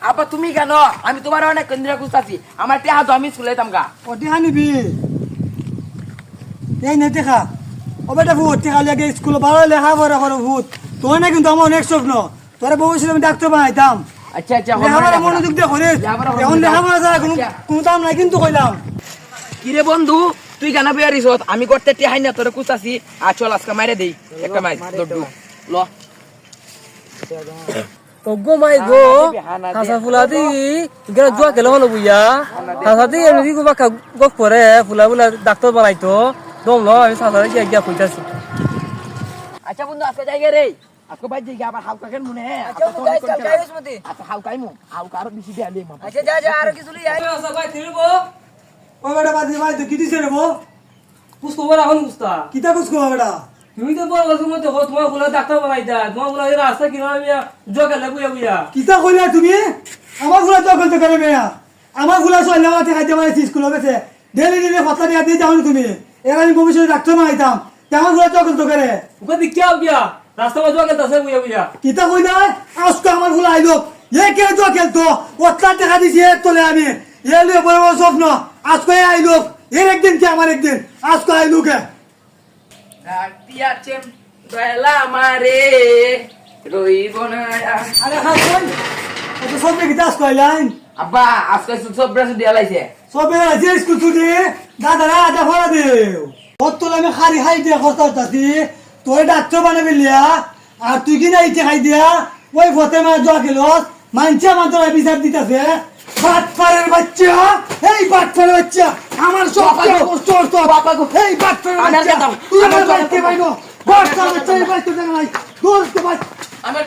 আব্বা তুমি কেন? আমি তোমার অনেক কেন্দ্রে খুঁজতাছি, আমার টেহা তো আমি স্কুলে যেতাম গা। ও টেকা নিবি এই নে টেকা। ও বেটা ভূত টেকা লেগে স্কুলে ভালো লেখাপড়া করো ভূত। তোর না কিন্তু আমার অনেক স্বপ্ন, তোরা ভবিষ্যতে আমি ডাক্তার বানাইতাম। আচ্ছা আচ্ছা লেখাপড়া মনোযোগ দিয়ে করিস। এখন লেখাপড়া ছাড়া কোনো দাম নাই কিন্তু কইলাম। কিরে বন্ধু তুই কেন বেয়ারিস? আমি করতে টেহাই না তোরে খুঁজতাছি। আর চল আজকে মাইরে দেই একটা মাইর দৌড় ল। গো মাই গো হাসা ফুলাদি গেল জুয়া খেলে হলো বুইয়া হাসাদি এমনি গো বাকা গপ করে ফুলা ফুলা ডাক্তার বানাইতো দম ল আমি সাসারে গিয়া গিয়া কইতাছি। আচ্ছা বন্ধু আজকে যাই গে রে, আজকে বাইর যাই আবার হাউকা কেন মনে হে। আচ্ছা হাউকাই মু হাউকা আর বেশি দেয়া লই মা। আচ্ছা যা যা আর কিছু লই আই। আচ্ছা ভাই থিরবো ও বেটা বাদ দে ভাই তো কি দিছে রে বো? পুষ্প বলা হন পুস্তা কিতা কুছ কো বেটা? তুমি তো বল গো মতে হো তোমার ফুলা ডাক্তার বানাইতা তোমার ফুলা রাস্তা কিনা আমি জুয়া খেলে বুইয়া বুইয়া কিতা কইলা তুমি? আমার ফুলা তো গলতে করে মেয়া, আমার ফুলা সব লেওয়াতে খাইতে মানে স্কুলে গেছে ডেলি ডেলি কথা দিয়া দিয়ে যাও তুমি। এর আমি ভবিষ্যতে ডাক্তার বানাইতাম, আমার ফুলা তো গলতে করে। ওকে দি क्या गया रास्ता में জুয়া খেলতাছে বুইয়া বুইয়া কিতা কইলা? আজকে আমার ফুলা আইলো এ কে তো খেলতো ওতলা টাকা দিছি এর তোলে আমি এ লয়ে বড় বড় স্বপ্ন আজকে আইলো। এর একদিন কি আমার একদিন আজকে আইলো কে? রাতিয়াছেন বেলা মারে রইব না। আরে হ্যাঁ কই এত সব কি দাস কইলাইন? আব্বা আজকে সব ব্রাশ দিয়া লাইছে। সবে যে স্কুল ছুটি দাদারা আদা ফলা দেও ওতলা আমি খালি খাই দিয়া খরচ করতাছি তোর ডাক্তার বানাবি লিয়া আর তুই কি না ইতে খাই দিয়া ওই ফতে মা জয়া গেলস মানছে মাত্র বিচার দিতাছে। বাটপাড়ের বাচ্চা এই বাটপাড়ের বাচ্চা আমার সব কষ্ট করতো বাবা গো এই বাটপাড়ের বাচ্চা তুই আমার বাচ্চা বাইনো বর্ষা বাচ্চা এই বাচ্চা নাই দূর তো বাচ্চা আমি